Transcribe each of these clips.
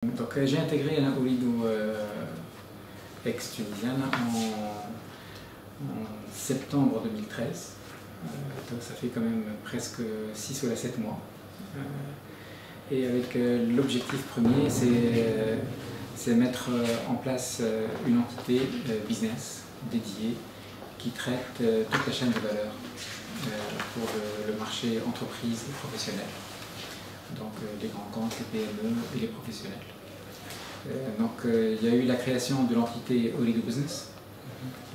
Donc j'ai intégré Ooredoo ex-tunisienne en septembre 2013. Donc ça fait quand même presque 6 ou 7 mois. Et avec l'objectif premier, c'est mettre en place une entité business dédiée qui traite toute la chaîne de valeur pour le marché entreprise et professionnel. Donc les grands comptes, les PME et les professionnels. Donc il y a eu la création de l'entité Ooredoo Business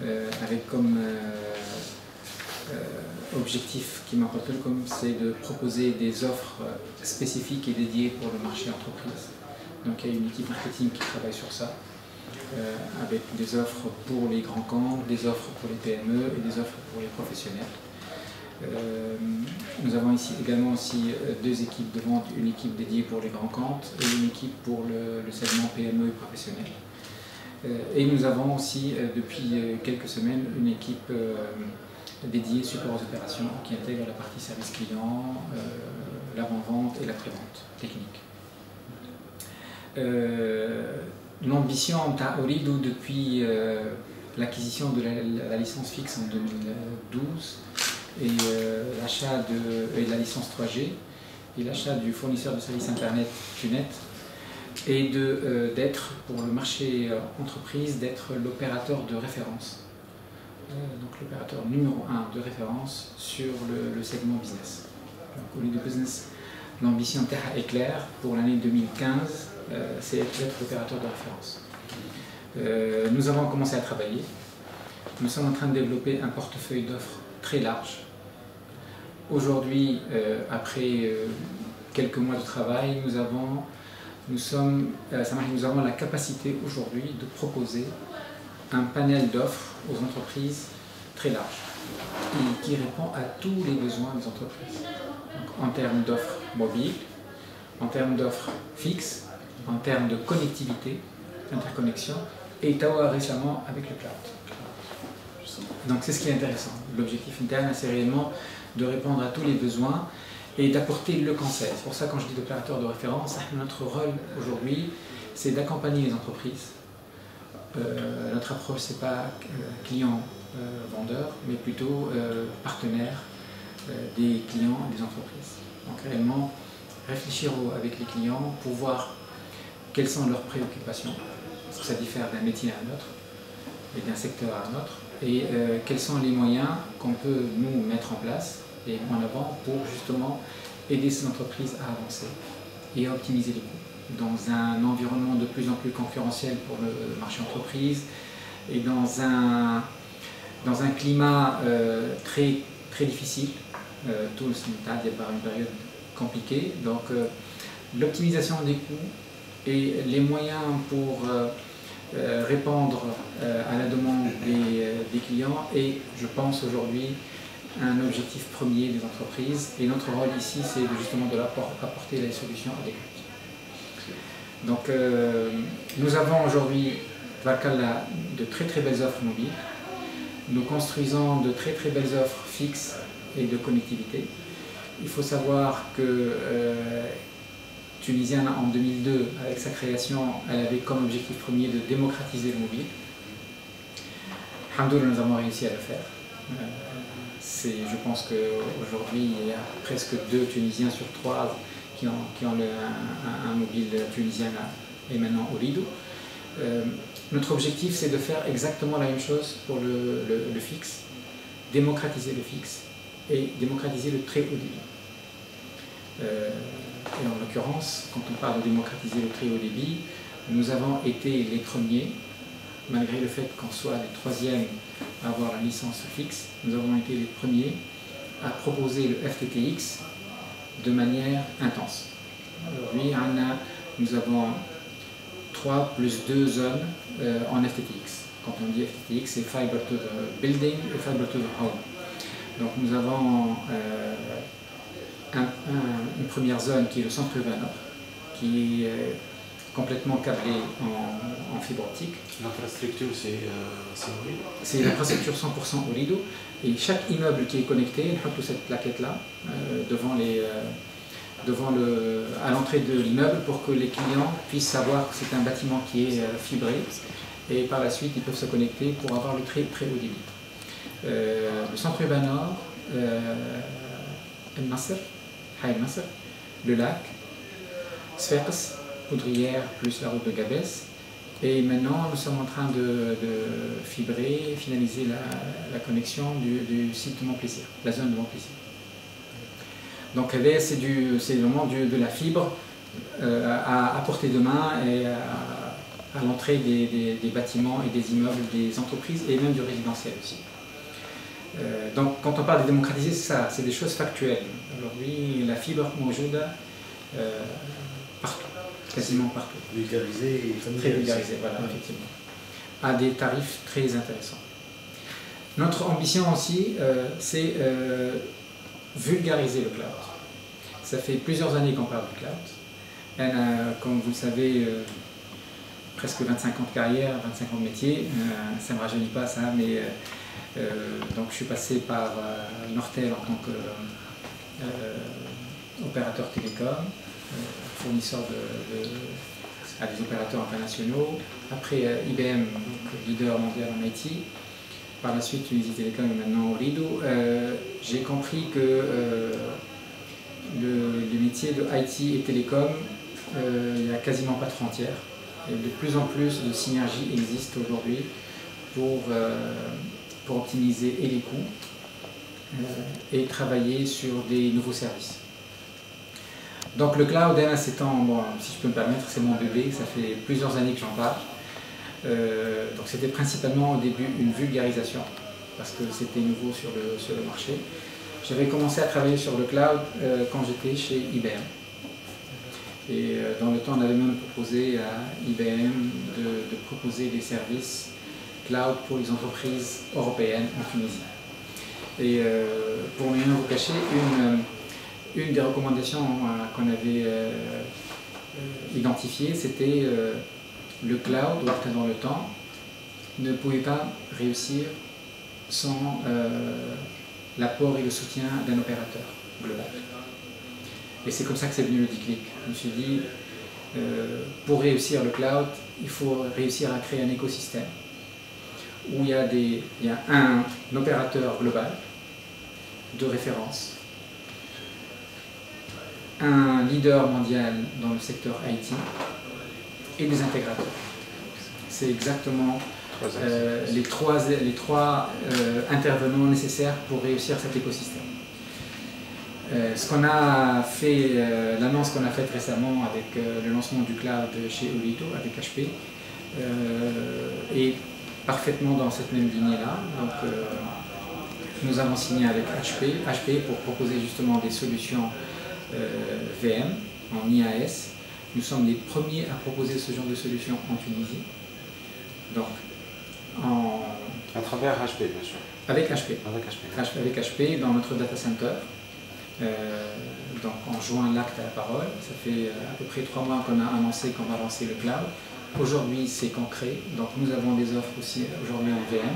avec comme objectif qui m'importe le comme c'est de proposer des offres spécifiques et dédiées pour le marché entreprise. Donc il y a une équipe marketing qui travaille sur ça avec des offres pour les grands comptes, des offres pour les PME et des offres pour les professionnels. Nous avons ici également aussi deux équipes de vente, une équipe dédiée pour les grands comptes et une équipe pour le segment PME et professionnel. Et nous avons aussi depuis quelques semaines une équipe dédiée support aux opérations qui intègre la partie service client, l'avant-vente et l'après-vente technique. L'ambition de Ooredoo depuis l'acquisition de la licence fixe en 2012 et l'achat de la licence 3G et l'achat du fournisseur de services internet Tunet et d'être pour le marché entreprise d'être l'opérateur de référence, donc l'opérateur numéro 1 de référence sur le segment business. Donc Ooredoo Business, l'ambition Terra est claire pour l'année 2015, c'est d'être l'opérateur de référence. Nous avons commencé à travailler, nous sommes en train de développer un portefeuille d'offres très large. Aujourd'hui, après quelques mois de travail, nous avons la capacité aujourd'hui de proposer un panel d'offres aux entreprises très large et qui répond à tous les besoins des entreprises. Donc, en termes d'offres mobiles, en termes d'offres fixes, en termes de connectivité, interconnexion et Tawa récemment avec le cloud. Donc c'est ce qui est intéressant. L'objectif interne, c'est réellement de répondre à tous les besoins et d'apporter le conseil. C'est pour ça quand je dis d'opérateur de référence, notre rôle aujourd'hui, c'est d'accompagner les entreprises. Notre approche, ce n'est pas client-vendeur, mais plutôt partenaire des clients et des entreprises. Donc réellement, réfléchir avec les clients pour voir quelles sont leurs préoccupations, parce que ça diffère d'un métier à un autre et d'un secteur à un autre, et quels sont les moyens qu'on peut nous mettre en place et en avant pour justement aider ces entreprises à avancer et à optimiser les coûts dans un environnement de plus en plus concurrentiel pour le marché entreprise et dans un climat très difficile. Tout le Sénégal est par une période compliquée, donc l'optimisation des coûts et les moyens pour répondre à la demande des clients est, je pense aujourd'hui, un objectif premier des entreprises. Et notre rôle ici, c'est justement de apporter les solutions adéquates. Donc, nous avons aujourd'hui, de très belles offres mobiles. Nous construisons de très belles offres fixes et de connectivité. Il faut savoir que Tunisienne en 2002, avec sa création, elle avait comme objectif premier de démocratiser le mobile. Alhamdoulilah, nous avons réussi à le faire. Je pense qu'aujourd'hui, il y a presque 2 Tunisiens sur 3 qui ont un mobile tunisien et maintenant Ooredoo. Notre objectif, c'est de faire exactement la même chose pour le fixe, démocratiser le fixe et démocratiser le très haut débit. Et en l'occurrence, quand on parle de démocratiser le très haut débit, nous avons été les premiers, malgré le fait qu'on soit les 3e à avoir la licence fixe, nous avons été les premiers à proposer le FTTX de manière intense. Aujourd'hui, nous avons 3 plus 2 zones en FTTX. Quand on dit FTTX, c'est Fiber to the Building et Fiber to the Home. Donc nous avons une première zone qui est le centre urbain nord, qui est complètement câblé en fibre optique. L'infrastructure, c'est Ooredoo? C'est l'infrastructure 100% Ooredoo. Et chaque immeuble qui est connecté, il faut cette plaquette-là devant à l'entrée de l'immeuble pour que les clients puissent savoir que c'est un bâtiment qui est fibré, et par la suite ils peuvent se connecter pour avoir le très très haut débit. Le centre urbain nord, El Nasser, Hay Nasser, le lac, Sfax, Poudrière plus la route de Gabès. Et maintenant, nous sommes en train de fibrer, finaliser la connexion du site de Montplaisir, la zone de Montplaisir. Donc c'est vraiment de la fibre à portée de main et à l'entrée des bâtiments et des immeubles, des entreprises et même du résidentiel aussi. Donc quand on parle de démocratiser, c'est ça, c'est des choses factuelles. Aujourd'hui, la fibre mawjouda partout, quasiment partout. Vulgarisé et familiarisé. Très vulgarisé, voilà, effectivement. À des tarifs très intéressants. Notre ambition aussi, c'est vulgariser le cloud. Ça fait plusieurs années qu'on parle du cloud. Comme vous le savez, presque 25 ans de carrière, 25 ans de métier. Ça ne me rajeunit pas ça, mais donc je suis passé par Nortel en tant qu'opérateur télécom, fournisseur à des opérateurs internationaux. Après IBM, leader mondial en IT. Par la suite, Tunisie Télécom et maintenant Ooredoo. J'ai compris que le métier de IT et télécom, il n'y a quasiment pas de frontières. Et de plus en plus de synergies existent aujourd'hui pour optimiser et les coûts et travailler sur des nouveaux services. Donc le cloud, bon, si je peux me permettre, c'est mon bébé, ça fait plusieurs années que j'en parle. Donc c'était principalement au début une vulgarisation, parce que c'était nouveau sur le marché. J'avais commencé à travailler sur le cloud quand j'étais chez IBM. Et dans le temps, on avait même proposé à IBM de proposer des services cloud pour les entreprises européennes en Tunisie. Et pour ne rien vous cacher, une des recommandations qu'on avait identifiées, c'était le cloud, dans le temps, ne pouvait pas réussir sans l'apport et le soutien d'un opérateur global. Et c'est comme ça que c'est venu le déclic. Je me suis dit, pour réussir le cloud, il faut réussir à créer un écosystème où il y a un opérateur global de référence, un leader mondial dans le secteur IT et des intégrateurs. C'est exactement les trois intervenants nécessaires pour réussir cet écosystème. Ce qu'on a fait, l'annonce qu'on a faite récemment avec le lancement du cloud chez Ooredoo avec HP est parfaitement dans cette même lignée-là. Donc, nous avons signé avec HP pour proposer justement des solutions VM en IaaS. Nous sommes les premiers à proposer ce genre de solution en Tunisie. Donc, à travers HP, bien sûr. Avec HP. Avec HP. Avec HP dans notre data center. Donc en juin, l'acte à la parole. Ça fait à peu près 3 mois qu'on a annoncé qu'on va lancer le cloud. Aujourd'hui, c'est concret. Donc nous avons des offres aussi aujourd'hui en VM.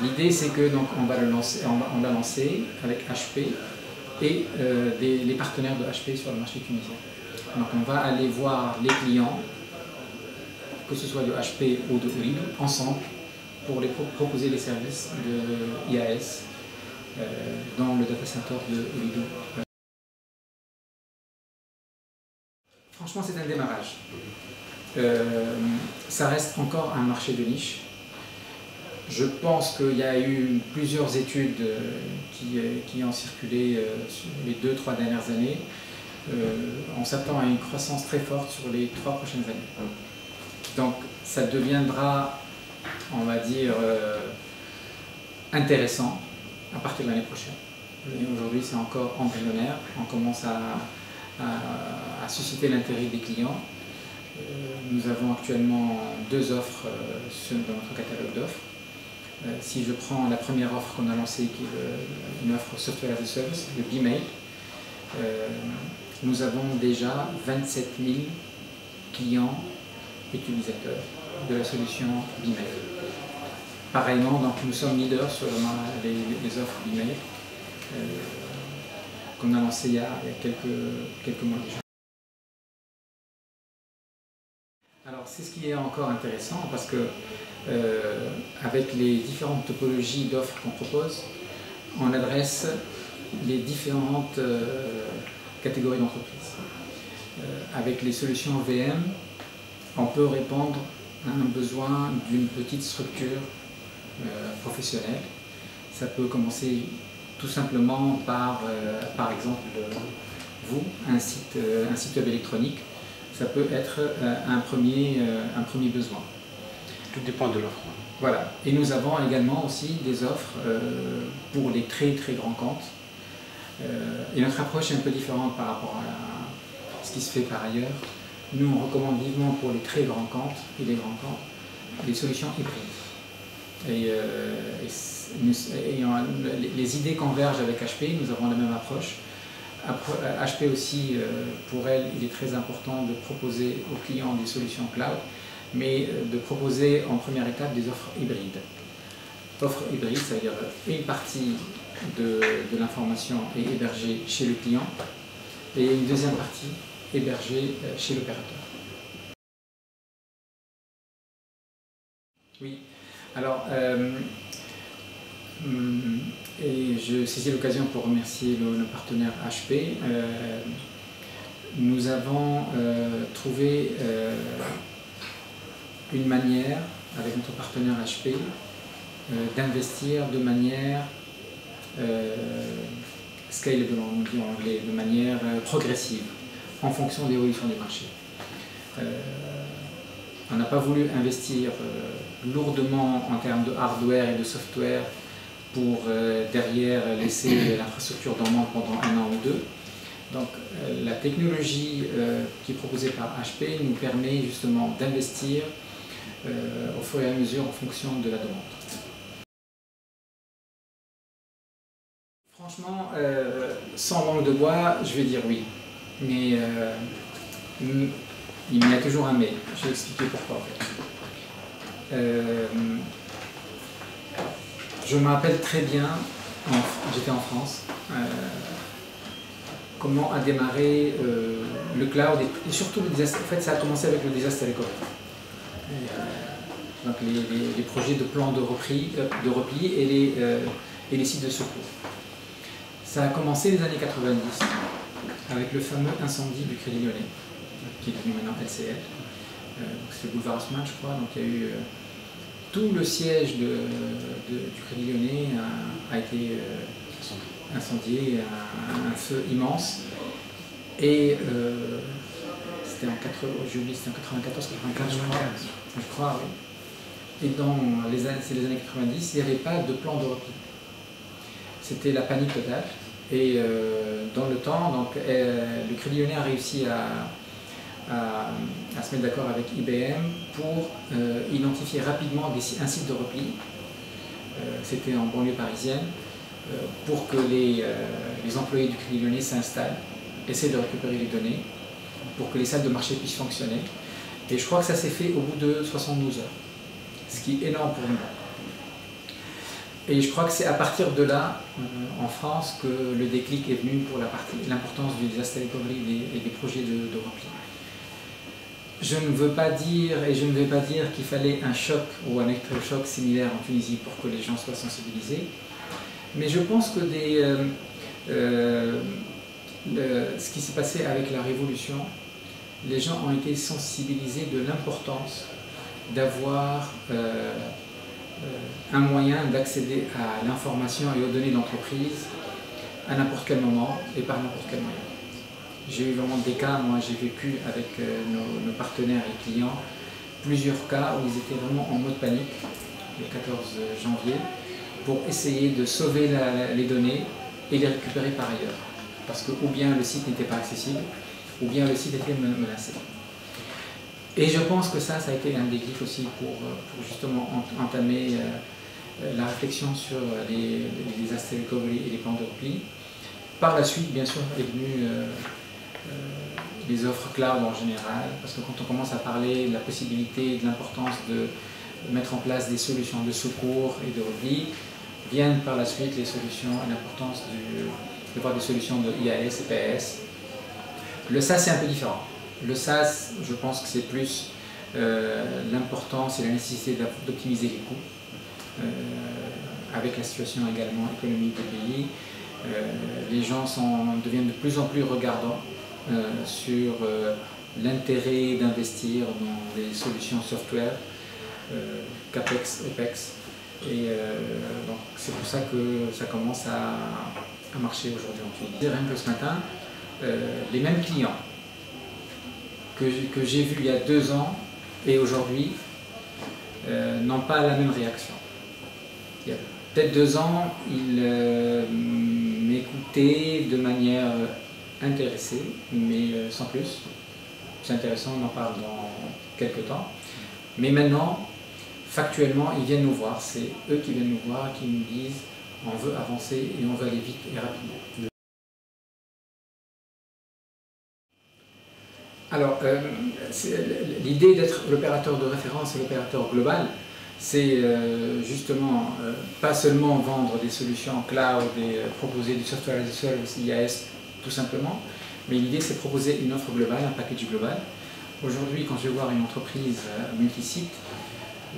L'idée, c'est que donc on va l'a lancé avec HP et les partenaires de HP sur le marché tunisien. Donc on va aller voir les clients, que ce soit de HP ou de Ooredoo, ensemble pour les proposer les services de IaaS dans le data center de Ooredoo. Franchement, c'est un démarrage. Ça reste encore un marché de niche. Je pense qu'il y a eu plusieurs études qui ont circulé sur les 2-3 dernières années. On s'attend à une croissance très forte sur les 3 prochaines années. Donc ça deviendra, on va dire, intéressant à partir de l'année prochaine. Aujourd'hui, c'est encore embryonnaire. On commence à susciter l'intérêt des clients. Nous avons actuellement 2 offres dans notre catalogue d'offres. Si je prends la première offre qu'on a lancée, qui est une offre Software as a Service, le BeeMail, nous avons déjà 27 000 clients utilisateurs de la solution BeeMail. Pareillement, donc nous sommes leaders sur les offres BeeMail. qu'on a lancé il y a quelques mois déjà. Alors c'est ce qui est encore intéressant parce que avec les différentes topologies d'offres qu'on propose, on adresse les différentes catégories d'entreprises. Avec les solutions VM, on peut répondre à un besoin d'une petite structure professionnelle. Ça peut commencer tout simplement par exemple, vous, un site web électronique. Ça peut être un premier besoin. Tout dépend de l'offre. Voilà. Et nous avons également aussi des offres pour les très grands comptes. Et notre approche est un peu différente par rapport à ce qui se fait par ailleurs. Nous, on recommande vivement pour les très grands comptes et les grands comptes les solutions hybrides. Les idées convergent avec HP, nous avons la même approche. HP aussi, pour elle, il est très important de proposer aux clients des solutions cloud, mais de proposer en première étape des offres hybrides. Offres hybrides, ça veut dire une partie de l'information est hébergée chez le client et une deuxième partie hébergée chez l'opérateur. Oui, alors, et je saisis l'occasion pour remercier nos partenaires HP. Nous avons trouvé une manière, avec notre partenaire HP, d'investir de manière scalable, on dit en anglais, de manière progressive, en fonction de l'évolution du marché. On n'a pas voulu investir lourdement en termes de hardware et de software pour derrière laisser l'infrastructure dormante pendant 1 an ou 2. Donc la technologie qui est proposée par HP nous permet justement d'investir au fur et à mesure en fonction de la demande. Franchement, sans langue de bois, je vais dire oui. Mais il y a toujours un mais. Je vais expliquer pourquoi. Je me rappelle très bien, j'étais en France, comment a démarré le cloud et surtout le désastre. En fait, ça a commencé avec le désastre télécom. Donc les projets de plans de repli et les sites de secours. Ça a commencé les années 90 avec le fameux incendie du Crédit Lyonnais, qui est devenu maintenant LCL. C'est le boulevard Haussmann, je crois. Donc il y a eu tout le siège du Crédit Lyonnais a été incendié, un feu immense. Et c'était en 94, 95, je crois, oui. Et dans les années 90, il n'y avait pas de plan de repli. C'était la panique totale. Et dans le temps, donc, le Crédit Lyonnais a réussi à se mettre d'accord avec IBM pour identifier rapidement un site de repli. C'était en banlieue parisienne, pour que les employés du Crédit Lyonnais s'installent, essaient de récupérer les données, pour que les salles de marché puissent fonctionner. Et je crois que ça s'est fait au bout de 72 heures, ce qui est énorme pour nous. Et je crois que c'est à partir de là, en France, que le déclic est venu pour l'importance du disaster recovery et des projets de repli. Je ne veux pas dire, et je ne vais pas dire qu'il fallait un choc ou un électrochoc similaire en Tunisie pour que les gens soient sensibilisés, mais je pense que ce qui s'est passé avec la Révolution, les gens ont été sensibilisés de l'importance d'avoir un moyen d'accéder à l'information et aux données d'entreprise à n'importe quel moment et par n'importe quel moyen. J'ai eu vraiment des cas, moi j'ai vécu avec nos partenaires et clients, plusieurs cas où ils étaient vraiment en mode panique le 14 janvier pour essayer de sauver les données et les récupérer par ailleurs. Parce que ou bien le site n'était pas accessible, ou bien le site était menacé. Et je pense que ça a été un déclic aussi pour justement entamer la réflexion sur les disaster recovery et les plans de repli. Par la suite, bien sûr, est venue les offres cloud en général, parce que quand on commence à parler de la possibilité, de l'importance de mettre en place des solutions de secours et de repli, viennent par la suite les solutions et l'importance de voir des solutions de IaaS et PaaS. Le SaaS, c'est un peu différent. Le SaaS, je pense que c'est plus l'importance et la nécessité d'optimiser les coûts. Avec la situation également économique des pays, les gens deviennent de plus en plus regardants sur l'intérêt d'investir dans des solutions software, CAPEX, OPEX. Et donc c'est pour ça que ça commence à marcher aujourd'hui en Tunisie. Rien que ce matin, les mêmes clients que j'ai vus il y a 2 ans et aujourd'hui n'ont pas la même réaction. Il y a peut-être 2 ans, ils m'écoutaient de manière intéressée, mais sans plus. C'est intéressant, on en parle dans quelques temps. Mais maintenant, factuellement, ils viennent nous voir. C'est eux qui viennent nous voir, qui nous disent on veut avancer et on veut aller vite et rapidement. Alors, l'idée d'être l'opérateur de référence et l'opérateur global, c'est justement pas seulement vendre des solutions cloud et proposer du software as a service, IaaS tout simplement, mais l'idée c'est proposer une offre globale, un package global. Aujourd'hui, quand je vais voir une entreprise multisite,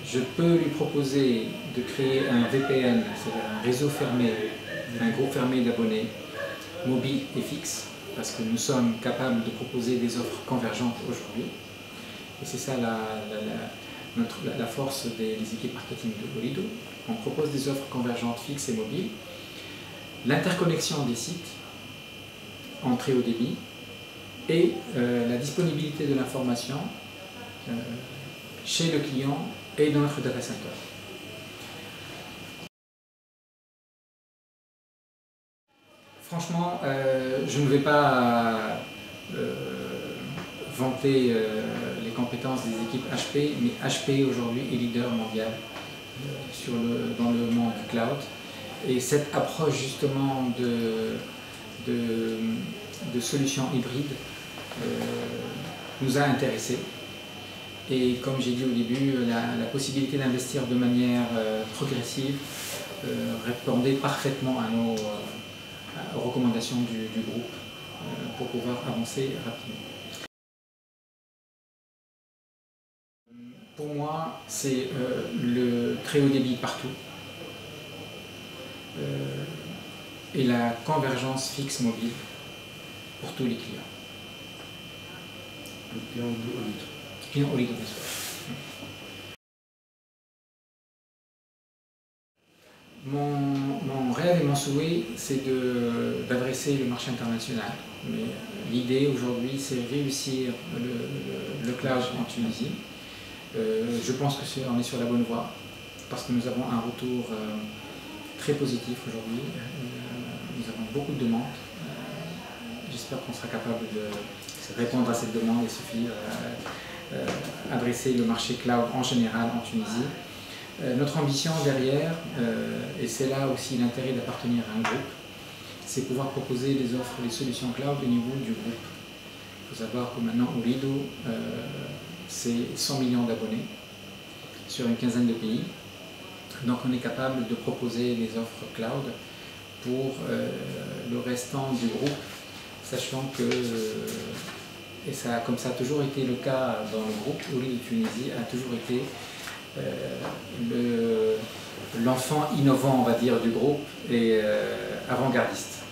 je peux lui proposer de créer un VPN, c'est-à-dire un réseau fermé, un groupe fermé d'abonnés, mobile et fixe, parce que nous sommes capables de proposer des offres convergentes aujourd'hui. Et c'est ça la force des équipes marketing de Olido. On propose des offres convergentes fixes et mobiles, l'interconnexion des sites en très haut débit et la disponibilité de l'information chez le client et dans notre data center. Franchement, je ne vais pas vanter les compétences des équipes HP, mais HP aujourd'hui est leader mondial dans le monde du cloud. Et cette approche justement de solutions hybrides nous a intéressés. Et comme j'ai dit au début, la possibilité d'investir de manière progressive répondait parfaitement à nos recommandations du groupe pour pouvoir avancer rapidement. Pour moi, c'est le très haut débit partout et la convergence fixe mobile pour tous les clients. Le client de Olido. Client Olido, bien sûr. Mon rêve et mon souhait, c'est d'adresser le marché international. Mais l'idée aujourd'hui, c'est réussir le cloud en Tunisie. Je pense qu'on est sur la bonne voie parce que nous avons un retour très positif aujourd'hui. Nous avons beaucoup de demandes. J'espère qu'on sera capable de répondre à cette demande et suffire à adresser le marché cloud en général en Tunisie. Notre ambition derrière, et c'est là aussi l'intérêt d'appartenir à un groupe, c'est pouvoir proposer des offres, des solutions cloud au niveau du groupe. Il faut savoir que maintenant Olido, c'est 100 millions d'abonnés sur une quinzaine de pays. Donc on est capable de proposer des offres cloud pour le restant du groupe, sachant que, et ça, comme ça a toujours été le cas dans le groupe, Olido Tunisie a toujours été l'enfant innovant, on va dire, du groupe et avant-gardiste.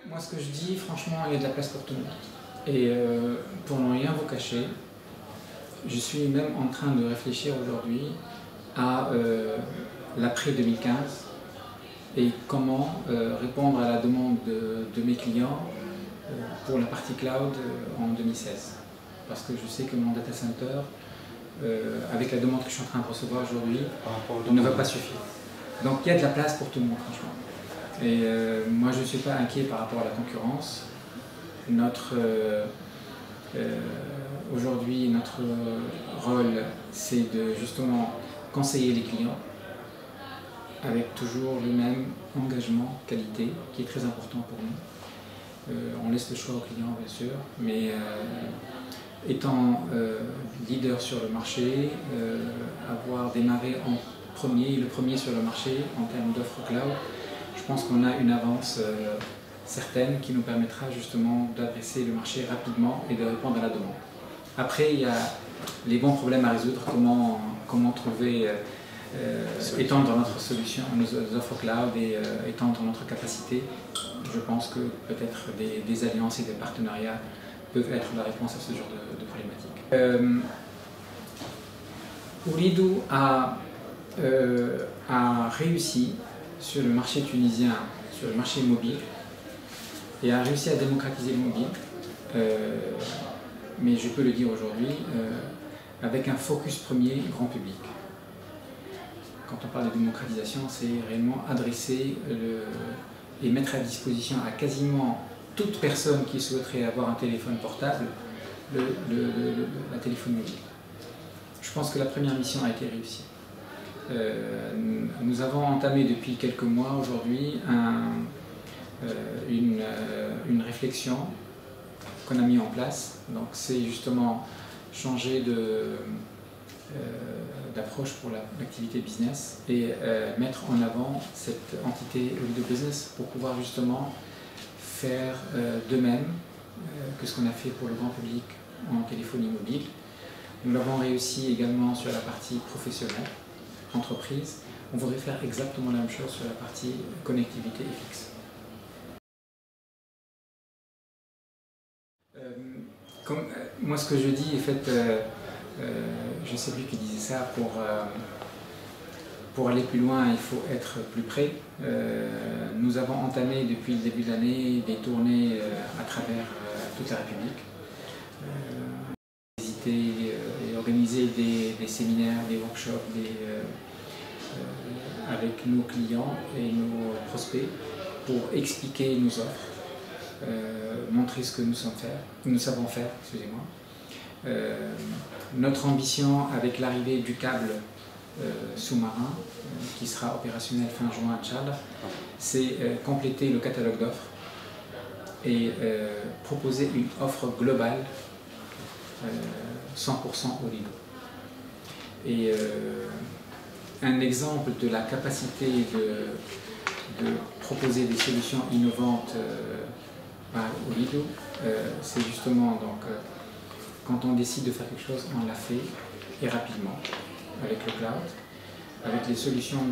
Moi, ce que je dis, franchement, il y a de la place pour tout le monde. Et pour ne rien vous cacher, je suis même en train de réfléchir aujourd'hui à l'après 2015 et comment répondre à la demande de mes clients pour la partie cloud en 2016. Parce que je sais que mon data center, avec la demande que je suis en train de recevoir aujourd'hui, ne va pas suffire. Donc il y a de la place pour tout le monde, franchement. Et moi, je ne suis pas inquiet par rapport à la concurrence. Aujourd'hui, notre rôle, c'est de justement conseiller les clients avec toujours le même engagement qualité qui est très important pour nous. On laisse le choix aux clients, bien sûr, mais étant leader sur le marché, avoir démarré le premier sur le marché en termes d'offres cloud. Je pense qu'on a une avance certaine qui nous permettra justement d'adresser le marché rapidement et de répondre à la demande. Après, il y a les bons problèmes à résoudre, comment trouver, étendre notre solution, nos offres cloud et étendre notre capacité. Je pense que peut-être des alliances et des partenariats peuvent être la réponse à ce genre de problématique. Ooredoo a réussi sur le marché tunisien, sur le marché mobile, et a réussi à démocratiser le mobile, mais je peux le dire aujourd'hui, avec un focus premier grand public. Quand on parle de démocratisation, c'est réellement adresser et mettre à disposition à quasiment toute personne qui souhaiterait avoir un téléphone portable, la téléphonie mobile. Je pense que la première mission a été réussie. Nous avons entamé depuis quelques mois aujourd'hui une réflexion qu'on a mis en place. Donc c'est justement changer d'approche pour l'activité business et mettre en avant cette entité Ooredoo Business pour pouvoir justement faire de même que ce qu'on a fait pour le grand public en téléphonie mobile. Nous l'avons réussi également sur la partie professionnelle, entreprise. On voudrait faire exactement la même chose sur la partie connectivité et fixe. Moi, ce que je dis, en fait, je ne sais plus qui disait ça, pour aller plus loin, il faut être plus près. Nous avons entamé depuis le début de l'année des tournées à travers toute la République. Et organiser des séminaires, des workshops avec nos clients et nos prospects pour expliquer nos offres, montrer ce que nous savons faire, excusez-moi. Notre ambition avec l'arrivée du câble sous-marin qui sera opérationnel fin juin à Tchad, c'est compléter le catalogue d'offres et proposer une offre globale 100% Ooredoo. Et un exemple de la capacité de proposer des solutions innovantes par Ooredoo, c'est justement donc quand on décide de faire quelque chose, on l'a fait et rapidement avec le cloud, avec les solutions